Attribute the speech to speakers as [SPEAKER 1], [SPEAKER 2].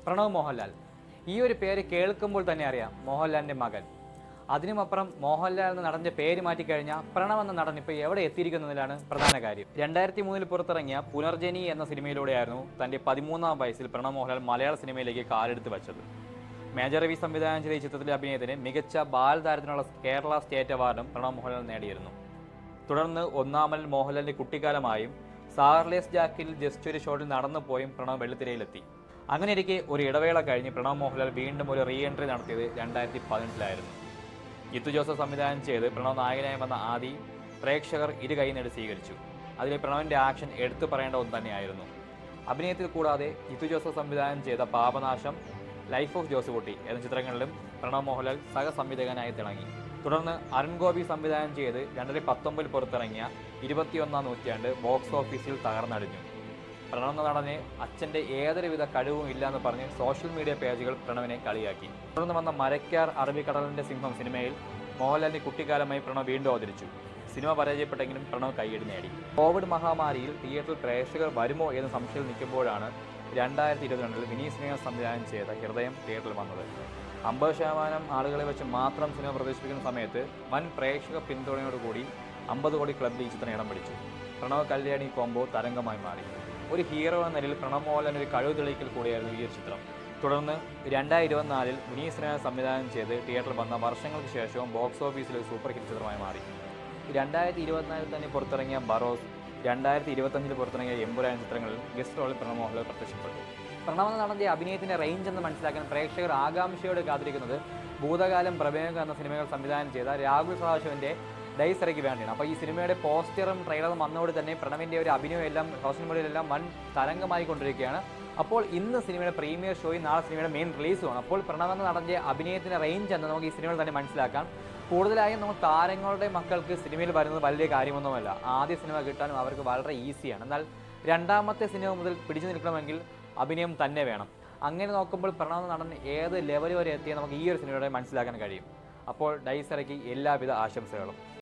[SPEAKER 1] പ്രണവ് മോഹൻലാൽ. ഈ ഒരു പേര് കേൾക്കുമ്പോൾ തന്നെ അറിയാം മോഹൻലാലിൻ്റെ മകൻ. അതിനുമപ്പുറം മോഹൻലാൽ എന്ന നടൻ്റെ പേര് മാറ്റിക്കഴിഞ്ഞാൽ പ്രണവ് എന്ന നടൻ ഇപ്പോൾ എവിടെ എത്തിയിരിക്കുന്നതിലാണ് പ്രധാന കാര്യം. 2003 പുറത്തിറങ്ങിയ പുനർജനി എന്ന സിനിമയിലൂടെയായിരുന്നു തൻ്റെ 13-ാം വയസ്സിൽ പ്രണവ് മോഹൻലാൽ മലയാള സിനിമയിലേക്ക് കാലെടുത്ത് വച്ചത്. മേജർ രവി സംവിധാനം ചെയ്ത ഈ ചിത്രത്തിലെ അഭിനയത്തിന് മികച്ച ബാലതാരത്തിനുള്ള കേരള സ്റ്റേറ്റ് അവാർഡും പ്രണവ് മോഹൻലാൽ നേടിയിരുന്നു. തുടർന്ന് ഒന്നാമൻ മോഹൻലാലിൻ്റെ കുട്ടിക്കാലമായും സാർലേസ് ജാക്കിൽ ജസ്റ്റ് ഒരു ഷോട്ടിൽ നടന്നു പോയും പ്രണവ് വെള്ളിത്തിരയിലെത്തി. അങ്ങനെയിരിക്കെ ഒരു ഇടവേള കഴിഞ്ഞ് പ്രണവ് മോഹൻലാൽ വീണ്ടും ഒരു റീ എൻട്രി നടത്തിയത് 2018-ലായിരുന്നു. ജിത്തു ജോസഫ് സംവിധാനം ചെയ്ത് പ്രണവ് നായകനായി വന്ന ആദി പ്രേക്ഷകർ ഇരു കൈ നേടി സ്വീകരിച്ചു. അതിലെ പ്രണവിൻ്റെ ആക്ഷൻ എടുത്തു പറയേണ്ട ഒന്ന് തന്നെയായിരുന്നു. അഭിനയത്തിൽ കൂടാതെ ജിത്തു ജോസഫ് സംവിധാനം ചെയ്ത പാപനാശം, ലൈഫ് ഓഫ് ജോസുകുട്ടി എന്ന ചിത്രങ്ങളിലും പ്രണവ് മോഹൻലാൽ സഹസംവിധായകനായി തിളങ്ങി. തുടർന്ന് അരുൺ ഗോപി സംവിധാനം ചെയ്ത് 2019 പുറത്തിറങ്ങിയ 21-ാം നൂറ്റാണ്ട് ബോക്സ് ഓഫീസിൽ തകർന്നടിഞ്ഞു. പ്രണവ് എന്ന നടനെ അച്ഛൻ്റെ ഏതൊരുവിധ കഴിവും ഇല്ലയെന്ന് പറഞ്ഞ് സോഷ്യൽ മീഡിയ പേജുകൾ പ്രണവിനെ കളിയാക്കി. തുടർന്ന് വന്ന മരക്കാർ അറബിക്കടലിൻ്റെ സിംഹം സിനിമയിൽ മോഹൻലാലിൻ്റെ കുട്ടിക്കാലമായി പ്രണവ് വീണ്ടും അവതരിച്ചു. സിനിമ പരാജയപ്പെട്ടെങ്കിലും പ്രണവ് കയ്യടി നേടി. കോവിഡ് മഹാമാരിയിൽ തിയേറ്ററിൽ പ്രേക്ഷകർ വരുമോ എന്ന് സംശയം നിൽക്കുമ്പോഴാണ് 2022 വിനീത് ശ്രീനിവാസൻ സംവിധാനം ചെയ്ത ഹൃദയം തിയേറ്ററിൽ വന്നത്. 50% ആളുകളെ വെച്ച് മാത്രം സിനിമ പ്രദർശിപ്പിക്കുന്ന സമയത്ത് വൻ പ്രേക്ഷക പിന്തുണയോടുകൂടി 50 കോടി ക്ലബ്ബിൽ ഈ ചിത്രം ഇടം പിടിച്ചു. പ്രണവ് കല്യാണി കോംബോ തരംഗമായി മാറി. ഒരു ഹീറോ എന്ന നിലയിൽ പ്രണവ് മോഹൻലാലിൻ്റെ ഒരു കഴിവ് തെളിയിക്കൽ കൂടിയായിരുന്നു ഈ ഒരു ചിത്രം. തുടർന്ന് 2024 വിനീത് ശ്രീനിവാസൻ സംവിധാനം ചെയ്ത് തിയേറ്ററിൽ വന്ന വർഷങ്ങൾക്ക് ശേഷവും ബോക്സ് ഓഫീസിൽ ഒരു സൂപ്പർ ഹിറ്റ് ചിത്രമായി മാറി. 2024 തന്നെ പുറത്തിറങ്ങിയ ബറോസ്, 2025 പുറത്തിറങ്ങിയ എമ്പുരാൻ ചിത്രങ്ങളിൽ ഗസ്റ്റ് റോളിൽ പ്രണവ് മോഹൻലാൽ പ്രത്യക്ഷപ്പെട്ടു. പ്രണവ് എന്ന നടൻ്റെ അഭിനയത്തിൻ്റെ റേഞ്ച് എന്ന് മനസ്സിലാക്കാൻ പ്രേക്ഷകർ ആകാംക്ഷയോടെ കാത്തിരിക്കുന്നത് ഭൂതകാലം പ്രമേഹം എന്ന സിനിമകൾ സംവിധാനം ചെയ്ത രാഹുൽ സദാശിവൻ്റെ ഡൈസ് ഇറക്കി വേണ്ടിയാണ്. അപ്പോൾ ഈ സിനിമയുടെ പോസ്റ്ററും ട്രെയിലറും വന്നതോടെ തന്നെ പ്രണവിൻ്റെ ഒരു അഭിനയം എല്ലാം സോഷ്യൽ മീഡിയയിലെല്ലാം വൻ തരംഗമായി കൊണ്ടിരിക്കുകയാണ്. അപ്പോൾ ഇന്ന് സിനിമയുടെ പ്രീമിയർ ഷോയും നാളെ സിനിമയുടെ മെയിൻ റിലീസുമാണ്. അപ്പോൾ പ്രണവ് എന്ന നടൻ്റെ അഭിനയത്തിൻ്റെ റേഞ്ച് എന്ന് നമുക്ക് ഈ സിനിമയിൽ തന്നെ മനസ്സിലാക്കാം. കൂടുതലായും നമ്മൾ താരങ്ങളുടെ മക്കൾക്ക് സിനിമയിൽ വരുന്നത് വലിയ കാര്യമൊന്നുമല്ല. ആദ്യ സിനിമ കിട്ടാനും അവർക്ക് വളരെ ഈസിയാണ്. എന്നാൽ രണ്ടാമത്തെ സിനിമ മുതൽ പിടിച്ചു നിൽക്കണമെങ്കിൽ അഭിനയം തന്നെ വേണം. അങ്ങനെ നോക്കുമ്പോൾ പ്രണവ് നടൻ ഏത് ലെവൽ വരെ എത്തിയാൽ നമുക്ക് ഈ ഒരു സിനിമയുടെ മനസ്സിലാക്കാൻ കഴിയും. അപ്പോൾ ഡൈസ് ഇറക്കി എല്ലാവിധ ആശംസകളും.